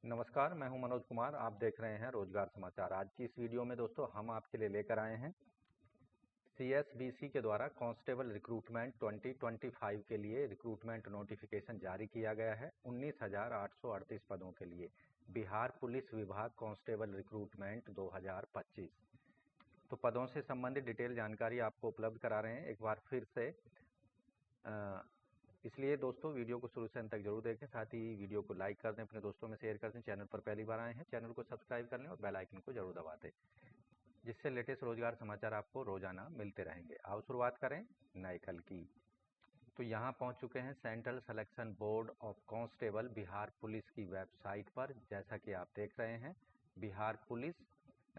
नमस्कार, मैं हूं मनोज कुमार। आप देख रहे हैं रोजगार समाचार। आज की इस वीडियो में दोस्तों हम आपके लिए लेकर आए हैं सीएसबीसी के द्वारा कांस्टेबल रिक्रूटमेंट 2025 के लिए रिक्रूटमेंट नोटिफिकेशन जारी किया गया है। 19,838 पदों के लिए बिहार पुलिस विभाग कांस्टेबल रिक्रूटमेंट 2025। तो पदों से संबंधित डिटेल जानकारी आपको उपलब्ध करा रहे हैं एक बार फिर से। इसलिए दोस्तों वीडियो को शुरू से अंत तक जरूर देखें, साथ ही वीडियो को लाइक कर दें, अपने दोस्तों में शेयर कर दें। चैनल पर पहली बार आए हैं चैनल को सब्सक्राइब कर लें और बेल आइकन को जरूर दबा दें, जिससे लेटेस्ट रोजगार समाचार आपको रोजाना मिलते रहेंगे। आओ शुरुआत करें नए कल की। तो यहाँ पहुँच चुके हैं central selection board of constable Bihar police की वेबसाइट पर। जैसा कि आप देख रहे हैं, Bihar police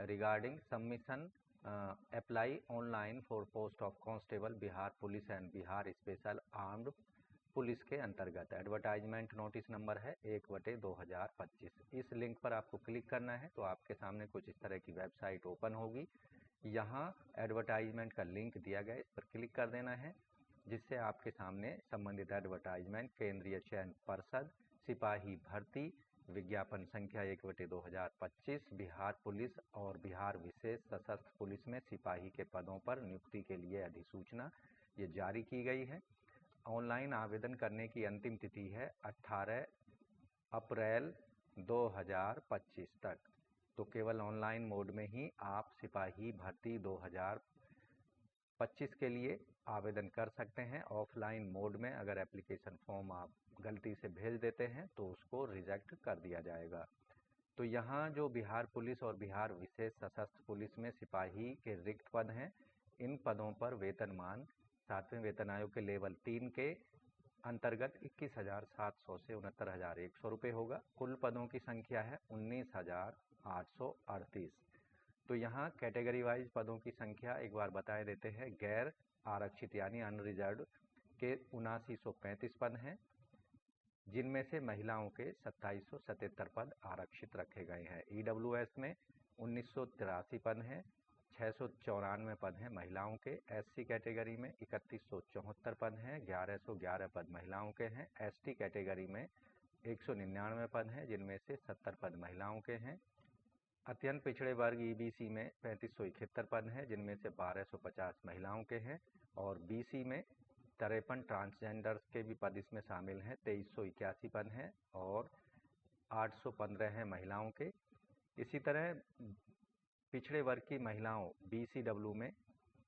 regarding submission apply online for post of constable Bihar police and Bihar special armed police के अंतर्गत एडवर्टाइजमेंट नोटिस नंबर है 1/2025। इस लिंक पर आपको क्लिक करना है तो आपके सामने कुछ इस तरह की वेबसाइट ओपन होगी। यहाँ एडवर्टाइजमेंट का लिंक दिया गया है, इस पर क्लिक कर देना है, जिससे आपके सामने संबंधित एडवर्टाइजमेंट केंद्रीय चयन परिषद सिपाही भर्ती विज्ञापन संख्या 1/2025 बिहार पुलिस और बिहार विशेष सशस्त्र पुलिस में सिपाही के पदों पर नियुक्ति के लिए अधिसूचना ये जारी की गई है। ऑनलाइन आवेदन करने की अंतिम तिथि है 18 अप्रैल 2025 तक। तो केवल ऑनलाइन मोड में ही आप सिपाही भर्ती 2025 के लिए आवेदन कर सकते हैं। ऑफलाइन मोड में अगर एप्लीकेशन फॉर्म आप गलती से भेज देते हैं तो उसको रिजेक्ट कर दिया जाएगा। तो यहाँ जो बिहार पुलिस और बिहार विशेष सशस्त्र पुलिस में सिपाही के रिक्त पद हैं, इन पदों पर वेतनमान 7वें वेतन आयोग के लेवल 3 के अंतर्गत 21,700 से 69,100 रुपये होगा। कुल पदों की संख्या है 19,838। तो यहाँ कैटेगरी वाइज पदों की संख्या एक बार बताए देते हैं। गैर आरक्षित यानी अनरिजर्व के 7935 पद हैं, जिनमें से महिलाओं के 2777 पद आरक्षित रखे गए हैं। ईडब्ल्यूएस में 1983 पद हैं, 694 पद हैं महिलाओं के। एससी कैटेगरी में 3174 पद हैं, 1111 पद महिलाओं के हैं। एसटी कैटेगरी में 199 पद हैं, जिनमें से 70 पद महिलाओं के हैं। अत्यंत पिछड़े वर्ग ईबीसी में 3571 पद हैं, जिनमें से 1250 महिलाओं के हैं। और बीसी में 53 ट्रांसजेंडर्स के भी पद इसमें शामिल हैं, 2381 पद हैं और 815 हैं महिलाओं के। इसी तरह पिछड़े वर्ग की महिलाओं बीसीडब्ल्यू में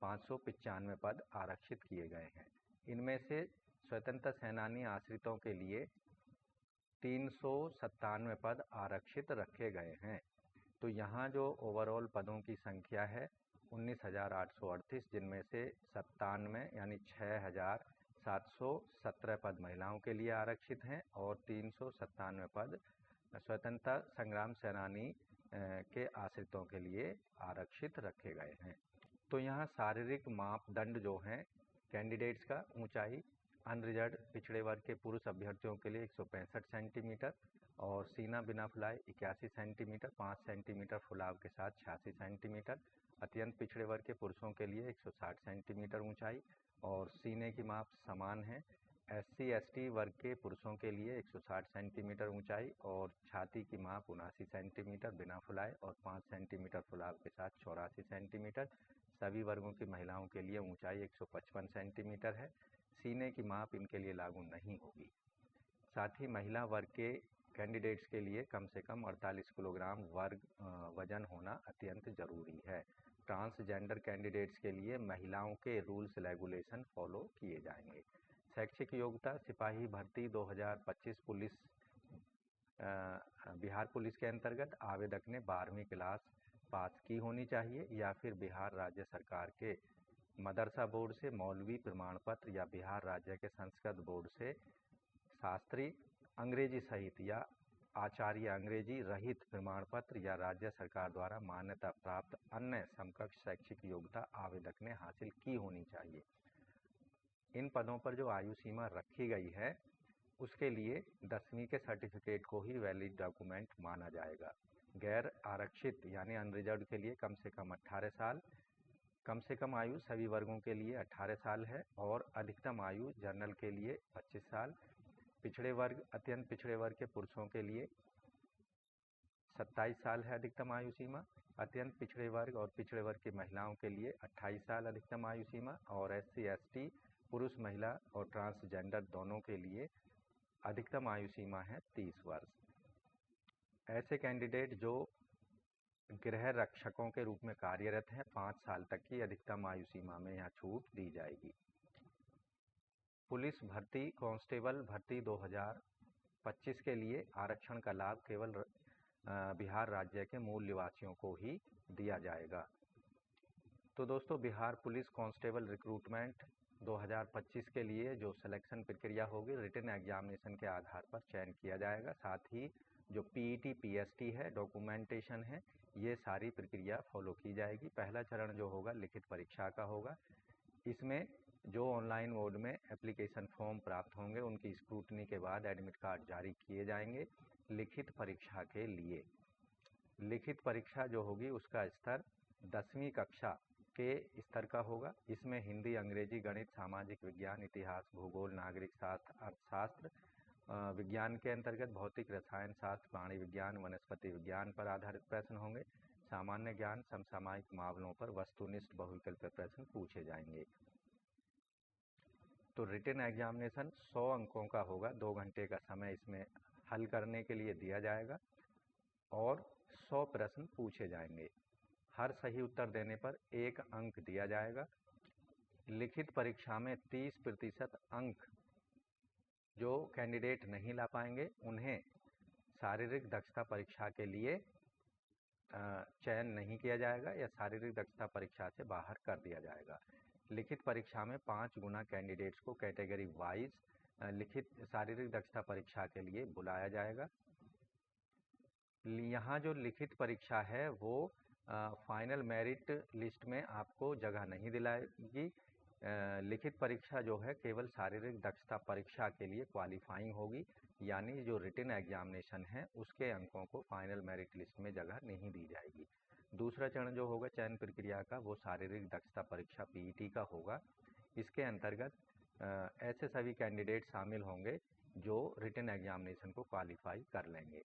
595 पद आरक्षित किए गए हैं। इनमें से स्वतंत्र सेनानी आश्रितों के लिए 397 पद आरक्षित रखे गए हैं। तो यहाँ जो ओवरऑल पदों की संख्या है 19,838, जिनमें से 97 यानी 6,717 पद महिलाओं के लिए आरक्षित हैं और 397 पद स्वतंत्रता संग्राम सेनानी के आश्रितों के लिए आरक्षित रखे गए हैं। तो यहाँ शारीरिक मापदंड जो हैं कैंडिडेट्स का: ऊंचाई अनरिजर्व पिछड़े वर्ग के पुरुष अभ्यर्थियों के लिए 165 सेंटीमीटर और सीना बिना फुलाए 81 सेंटीमीटर, 5 सेंटीमीटर फुलाव के साथ 86 सेंटीमीटर। अत्यंत पिछड़े वर्ग के पुरुषों के लिए 160 सेंटीमीटर ऊंचाई और सीने की माप समान है। एससी एसटी वर्ग के पुरुषों के लिए 160 सेंटीमीटर ऊंचाई और छाती की माप 79 सेंटीमीटर बिना फुलाए और 5 सेंटीमीटर फुलाव के साथ 84 सेंटीमीटर। सभी वर्गों की महिलाओं के लिए ऊंचाई 155 सेंटीमीटर है। सीने की माप इनके लिए लागू नहीं होगी। साथ ही महिला वर्ग के कैंडिडेट्स के लिए कम से कम 48 किलोग्राम वजन होना अत्यंत जरूरी है। ट्रांसजेंडर कैंडिडेट्स के लिए महिलाओं के रूल्स रेगुलेशन फॉलो किए जाएंगे। शैक्षिक योग्यता: सिपाही भर्ती 2025 पुलिस बिहार पुलिस के अंतर्गत आवेदक ने 12वीं क्लास पास की होनी चाहिए या फिर बिहार राज्य सरकार के मदरसा बोर्ड से मौलवी प्रमाण पत्र या बिहार राज्य के संस्कृत बोर्ड से शास्त्री अंग्रेजी सहित या आचार्य अंग्रेजी रहित प्रमाण पत्र या राज्य सरकार द्वारा मान्यता प्राप्त अन्य समकक्ष शैक्षिक योग्यता आवेदक ने हासिल की होनी चाहिए। इन पदों पर जो आयु सीमा रखी गई है उसके लिए 10वीं के सर्टिफिकेट को ही वैलिड डॉक्यूमेंट माना जाएगा। गैर आरक्षित यानी अनरिजर्व के लिए कम से कम 18 साल। कम से कम आयु सभी वर्गों के लिए 18 साल है और अधिकतम आयु जनरल के लिए 25 साल। पिछड़े वर्ग अत्यंत पिछड़े वर्ग के पुरुषों के लिए 27 साल है अधिकतम आयु सीमा। अत्यंत पिछड़े वर्ग और पिछड़े वर्ग की महिलाओं के लिए 28 साल अधिकतम आयु सीमा, और SC ST पुरुष महिला और ट्रांसजेंडर दोनों के लिए अधिकतम आयु सीमा है 30 वर्ष। ऐसे कैंडिडेट जो गृह रक्षकों के रूप में कार्यरत हैं 5 साल तक की अधिकतम आयु सीमा में यहाँ छूट दी जाएगी। पुलिस भर्ती कांस्टेबल भर्ती 2025 के लिए आरक्षण का लाभ केवल बिहार राज्य के मूल निवासियों को ही दिया जाएगा। तो दोस्तों, बिहार पुलिस कांस्टेबल रिक्रूटमेंट 2025 के लिए जो सिलेक्शन प्रक्रिया होगी, रिटन एग्जामिनेशन के आधार पर चयन किया जाएगा। साथ ही जो PET PST है, डॉक्यूमेंटेशन है, ये सारी प्रक्रिया फॉलो की जाएगी। पहला चरण जो होगा लिखित परीक्षा का होगा। इसमें जो ऑनलाइन मोड में एप्लीकेशन फॉर्म प्राप्त होंगे उनकी स्क्रूटनी के बाद एडमिट कार्ड जारी किए जाएंगे लिखित परीक्षा के लिए। लिखित परीक्षा जो होगी उसका स्तर 10वीं कक्षा के स्तर का होगा। इसमें हिंदी, अंग्रेजी, गणित, सामाजिक विज्ञान, इतिहास, भूगोल, नागरिक शास्त्र, अर्थशास्त्र, विज्ञान के अंतर्गत भौतिक, रसायन शास्त्र, प्राणी विज्ञान, वनस्पति विज्ञान पर आधारित प्रश्न होंगे। सामान्य ज्ञान, समसामयिक मामलों पर वस्तुनिष्ठ बहुविकल्पीय प्रश्न पूछे जाएंगे। तो रिटन एग्जामिनेशन 100 अंकों का होगा। 2 घंटे का समय इसमें हल करने के लिए दिया जाएगा और 100 प्रश्न पूछे जाएंगे। हर सही उत्तर देने पर 1 अंक दिया जाएगा। लिखित परीक्षा में 30% अंक जो कैंडिडेट नहीं ला पाएंगे उन्हें शारीरिक दक्षता परीक्षा के लिए चयन नहीं किया जाएगा या शारीरिक दक्षता परीक्षा से बाहर कर दिया जाएगा। लिखित परीक्षा में 5 गुना कैंडिडेट्स को कैटेगरी वाइज लिखित शारीरिक दक्षता परीक्षा के लिए बुलाया जाएगा। यहाँ जो लिखित परीक्षा है वो फाइनल मेरिट लिस्ट में आपको जगह नहीं दिलाएगी। लिखित परीक्षा जो है केवल शारीरिक दक्षता परीक्षा के लिए क्वालिफाइंग होगी, यानी जो रिटन एग्जामिनेशन है उसके अंकों को फाइनल मेरिट लिस्ट में जगह नहीं दी जाएगी। दूसरा चरण जो होगा चयन प्रक्रिया का वो शारीरिक दक्षता परीक्षा PET का होगा। इसके अंतर्गत ऐसे सभी कैंडिडेट शामिल होंगे जो रिटन एग्जामिनेशन को क्वालिफाई कर लेंगे।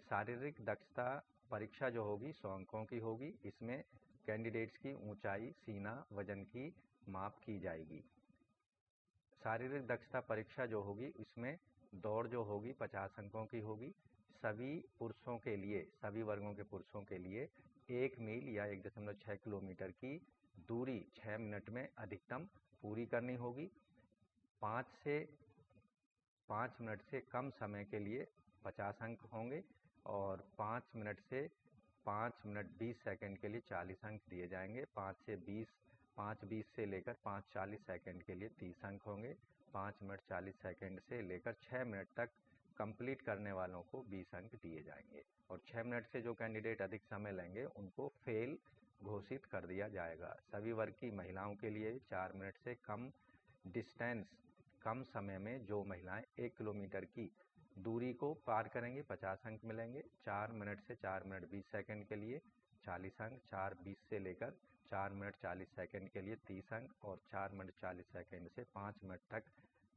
शारीरिक दक्षता परीक्षा जो होगी 100 अंकों की होगी। इसमें कैंडिडेट्स की ऊंचाई, सीना, वजन की माप की जाएगी। शारीरिक दक्षता परीक्षा जो होगी इसमें दौड़ जो होगी 50 अंकों की होगी। सभी पुरुषों के लिए, सभी वर्गों के पुरुषों के लिए 1 मील या 1.6 किलोमीटर की दूरी 6 मिनट में अधिकतम पूरी करनी होगी। 5 मिनट से कम समय के लिए 50 अंक होंगे और 5 मिनट से 5 मिनट 20 सेकंड के लिए 40 अंक दिए जाएंगे। 5:20 से लेकर 5:40 सेकंड के लिए 30 अंक होंगे। 5 मिनट 40 सेकंड से लेकर 6 मिनट तक कंप्लीट करने वालों को 20 अंक दिए जाएंगे और 6 मिनट से जो कैंडिडेट अधिक समय लेंगे उनको फेल घोषित कर दिया जाएगा। सभी वर्ग की महिलाओं के लिए 4 मिनट से कम डिस्टेंस, कम समय में जो महिलाएं 1 किलोमीटर की दूरी को पार करेंगे 50 अंक मिलेंगे। 4 मिनट से 4 मिनट 20 सेकंड के लिए 40 अंक, 4:20 से लेकर 4 मिनट 40 सेकंड के लिए 30 अंक और 4 मिनट 40 सेकंड से 5 मिनट तक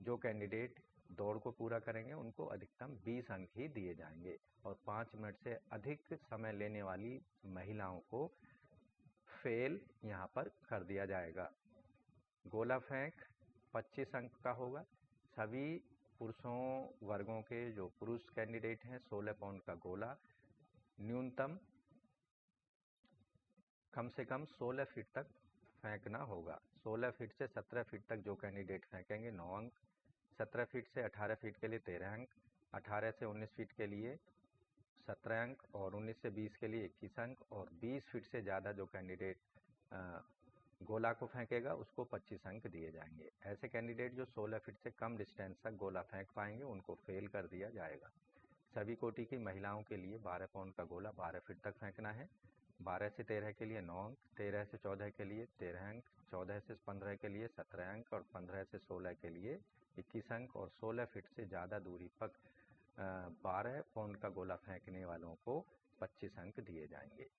जो कैंडिडेट दौड़ को पूरा करेंगे उनको अधिकतम 20 अंक ही दिए जाएंगे और 5 मिनट से अधिक समय लेने वाली महिलाओं को फेल यहाँ पर कर दिया जाएगा। गोला फेंक 25 अंक का होगा। सभी पुरुषों वर्गों के जो पुरुष कैंडिडेट हैं 16 पाउंड का गोला न्यूनतम कम से कम 16 फीट तक फेंकना होगा। 16 फीट से 17 फीट तक जो कैंडिडेट फेंकेंगे 9 अंक, 17 फीट से 18 फीट के लिए 13 अंक, 18 से 19 फीट के लिए 17 अंक और 19 से 20 के लिए 21 अंक और 20 फीट से ज़्यादा जो कैंडिडेट गोला को फेंकेगा उसको 25 अंक दिए जाएंगे। ऐसे कैंडिडेट जो 16 फीट से कम डिस्टेंस तक गोला फेंक पाएंगे उनको फेल कर दिया जाएगा। सभी कोटि की महिलाओं के लिए 12 पाउंड का गोला 12 फीट तक फेंकना है। 12 से 13 के लिए 9 अंक, 13 से 14 के लिए 13 अंक, 14 से 15 के लिए 17 अंक और 15 से 16 के लिए 21 अंक और 16 फीट से ज़्यादा दूरी पर 12 पाउंड का गोला फेंकने वालों को 25 अंक दिए जाएंगे।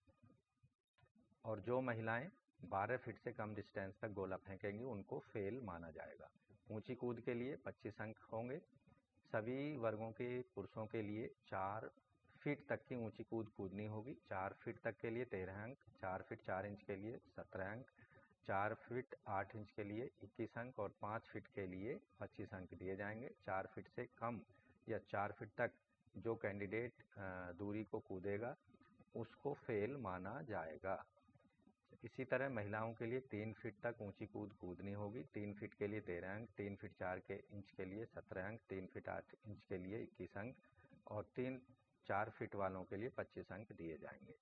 और जो महिलाएं 12 फीट से कम डिस्टेंस तक गोला फेंकेंगी उनको फेल माना जाएगा। ऊंची कूद के लिए 25 अंक होंगे। सभी वर्गों के पुरुषों के लिए 4 फीट तक की ऊंची कूद कूदनी होगी। 4 फीट तक के लिए 13 अंक, 4 फीट 4 इंच के लिए 17 अंक, 4 फीट 8 इंच के लिए 21 अंक और 5 फीट के लिए 25 अंक दिए जाएंगे। 4 फीट से कम या 4 फीट तक जो कैंडिडेट दूरी को कूदेगा उसको फेल माना जाएगा। इसी तरह महिलाओं के लिए 3 फीट तक ऊंची कूद कूदनी होगी। 3 फीट के लिए 13 अंक, 3 फीट 4 इंच के लिए 17 अंक, 3 फीट 8 इंच के लिए 21 अंक और 4 फीट वालों के लिए 25 अंक दिए जाएंगे।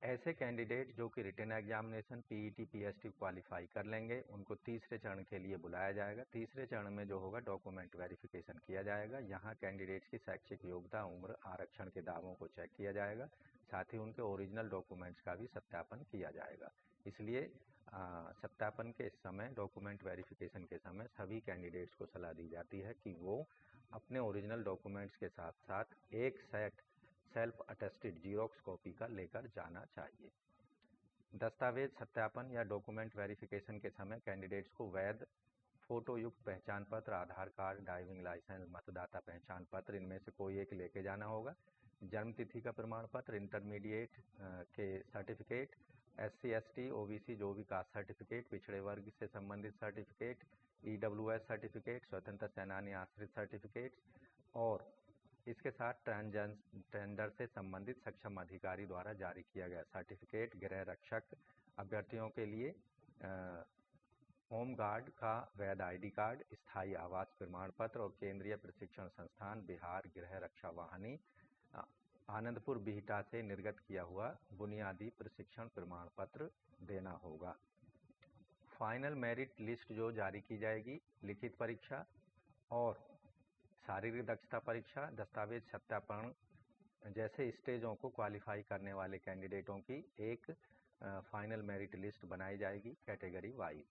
ऐसे कैंडिडेट जो कि written examination PET PST qualify कर लेंगे उनको तीसरे चरण के लिए बुलाया जाएगा। तीसरे चरण में जो होगा डॉक्यूमेंट वेरिफिकेशन किया जाएगा। यहाँ कैंडिडेट्स की शैक्षिक योग्यता, उम्र, आरक्षण के दावों को चेक किया जाएगा। साथ ही उनके ओरिजिनल डॉक्यूमेंट्स का भी सत्यापन किया जाएगा। इसलिए सत्यापन के समय, डॉक्यूमेंट वेरिफिकेशन के समय सभी कैंडिडेट्स को सलाह दी जाती है कि वो अपने ओरिजिनल डॉक्यूमेंट्स के साथ साथ एक set self attested xerox copy का लेकर जाना चाहिए। दस्तावेज सत्यापन या डॉक्यूमेंट वेरिफिकेशन के समय कैंडिडेट्स को वैध फोटो युक्त पहचान पत्र, आधार कार्ड, ड्राइविंग लाइसेंस, मतदाता पहचान पत्र, इनमें से कोई एक लेके जाना होगा। जन्म तिथि का प्रमाण पत्र, इंटरमीडिएट के सर्टिफिकेट, SC ST OBC जो भी कास्ट सर्टिफिकेट, पिछड़े वर्ग से संबंधित सर्टिफिकेट, EWS सर्टिफिकेट, स्वतंत्र सेनानी आश्रित सर्टिफिकेट और इसके साथ ट्रांसजेंडर से संबंधित सक्षम अधिकारी द्वारा जारी किया गया सर्टिफिकेट, गृह रक्षक अभ्यर्थियों के लिए होम गार्ड का वैध ID कार्ड, स्थायी आवास प्रमाण पत्र और केंद्रीय प्रशिक्षण संस्थान बिहार गृह रक्षा वाहिनी आनंदपुर बिहटा से निर्गत किया हुआ बुनियादी प्रशिक्षण प्रमाण पत्र देना होगा। फाइनल मेरिट लिस्ट जो जारी की जाएगी, लिखित परीक्षा और शारीरिक दक्षता परीक्षा, दस्तावेज सत्यापन जैसे स्टेजों को क्वालिफाई करने वाले कैंडिडेटों की एक फाइनल मेरिट लिस्ट बनाई जाएगी category wise.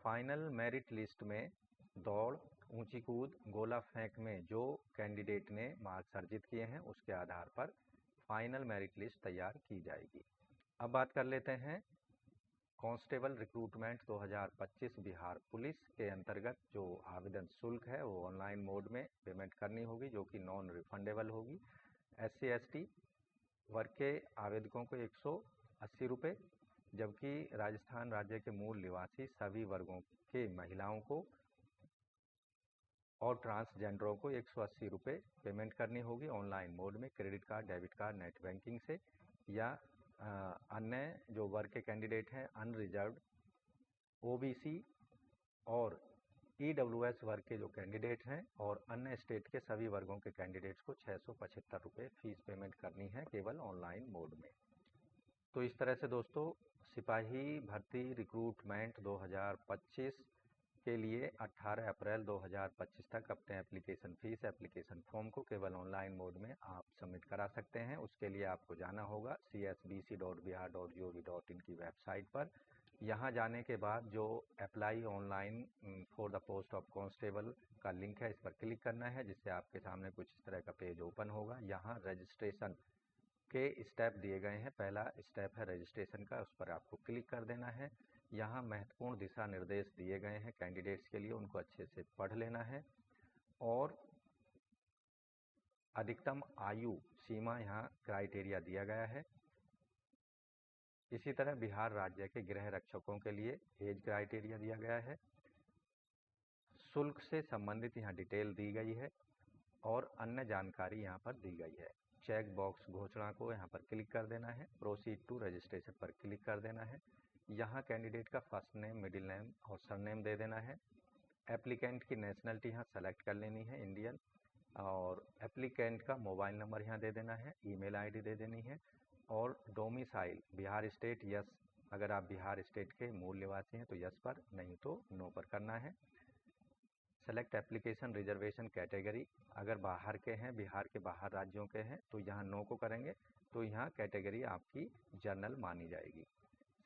Final merit list में दौड़, ऊंची कूद, गोला फेंक में जो कैंडिडेट ने मार्क्स अर्जित किए हैं उसके आधार पर फाइनल मेरिट लिस्ट तैयार की जाएगी। अब बात कर लेते हैं कांस्टेबल रिक्रूटमेंट 2025 बिहार पुलिस के अंतर्गत जो आवेदन शुल्क है वो ऑनलाइन मोड में पेमेंट करनी होगी जो कि नॉन रिफंडेबल होगी। SC ST वर्ग के आवेदकों को 180 रुपये, जबकि राजस्थान राज्य के मूल निवासी सभी वर्गों के महिलाओं को और ट्रांसजेंडरों को 180 रुपये पेमेंट करनी होगी ऑनलाइन मोड में credit card, debit card, net banking से या अन्य जो वर्ग के कैंडिडेट हैं अनरिजर्व्ड, OBC और EWS वर्ग के जो कैंडिडेट हैं और अन्य स्टेट के सभी वर्गों के कैंडिडेट्स को 675 रुपये फीस पेमेंट करनी है केवल ऑनलाइन मोड में। तो इस तरह से दोस्तों सिपाही भर्ती रिक्रूटमेंट 2025 के लिए 18 अप्रैल 2025 तक अपने एप्लीकेशन फीस, एप्लीकेशन फॉर्म को केवल ऑनलाइन मोड में आप सबमिट करा सकते हैं। उसके लिए आपको जाना होगा csbc.bihar.gov.in की वेबसाइट पर। यहाँ जाने के बाद जो apply online for the post of constable का लिंक है, इस पर क्लिक करना है जिससे आपके सामने कुछ इस तरह का पेज ओपन होगा। यहाँ रजिस्ट्रेशन के स्टेप दिए गए हैं। पहला स्टेप है रजिस्ट्रेशन का, उस पर आपको क्लिक कर देना है। यहाँ महत्वपूर्ण दिशा निर्देश दिए गए हैं कैंडिडेट्स के लिए, उनको अच्छे से पढ़ लेना है और अधिकतम आयु सीमा यहाँ क्राइटेरिया दिया गया है। इसी तरह बिहार राज्य के गृह रक्षकों के लिए एज क्राइटेरिया दिया गया है। शुल्क से संबंधित यहाँ डिटेल दी गई है और अन्य जानकारी यहाँ पर दी गई है। चेक बॉक्स घोषणा को यहाँ पर क्लिक कर देना है, प्रोसीड टू रजिस्ट्रेशन पर क्लिक कर देना है। यहाँ कैंडिडेट का फर्स्ट नेम, मिडिल नेम और सरनेम दे देना है। एप्लीकेंट की नेशनलिटी यहाँ सेलेक्ट कर लेनी है, इंडियन, और एप्लीकेंट का मोबाइल नंबर यहाँ दे देना है, ईमेल आईडी दे देनी है और डोमिसाइल बिहार स्टेट, यस, अगर आप बिहार स्टेट के मूल निवासी हैं तो यस पर, नहीं तो नो पर करना है। सेलेक्ट एप्लीकेशन रिजर्वेशन कैटेगरी, अगर बाहर के हैं, बिहार के बाहर राज्यों के हैं तो यहाँ नो को करेंगे तो यहाँ कैटेगरी आपकी जनरल मानी जाएगी।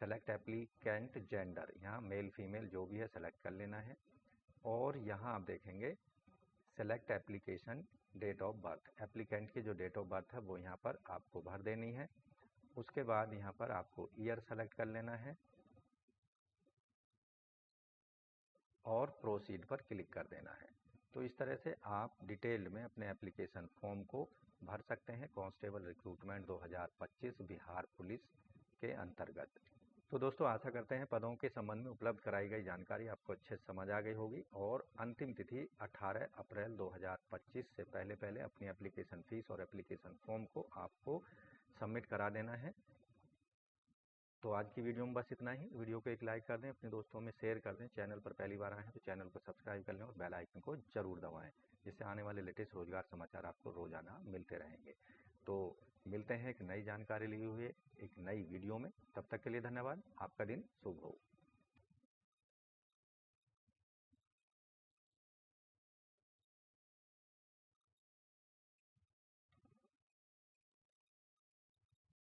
सेलेक्ट एप्लीकेंट जेंडर, यहाँ मेल फीमेल जो भी है सेलेक्ट कर लेना है और यहाँ आप देखेंगे select application date of birth, applicant की जो डेट ऑफ बर्थ है वो यहाँ पर आपको भर देनी है। उसके बाद यहाँ पर आपको ईयर सेलेक्ट कर लेना है और प्रोसीड पर क्लिक कर देना है। तो इस तरह से आप डिटेल में अपने एप्लीकेशन फॉर्म को भर सकते हैं कांस्टेबल रिक्रूटमेंट 2025 बिहार पुलिस के अंतर्गत। तो दोस्तों आशा करते हैं पदों के संबंध में उपलब्ध कराई गई जानकारी आपको अच्छे से समझ आ गई होगी और अंतिम तिथि 18 अप्रैल 2025 से पहले पहले अपनी एप्लीकेशन फीस और एप्लीकेशन फॉर्म को आपको सबमिट करा देना है। तो आज की वीडियो में बस इतना ही। वीडियो को एक लाइक कर दें, अपने दोस्तों में शेयर कर दें। चैनल पर पहली बार आए हैं तो चैनल को सब्सक्राइब कर लें और बेल आइकन को जरूर दबाएं, जिससे आने वाले लेटेस्ट रोजगार समाचार आपको रोजाना मिलते रहेंगे। तो मिलते हैं एक नई जानकारी लिए हुए एक नई वीडियो में। तब तक के लिए धन्यवाद। आपका दिन शुभ हो।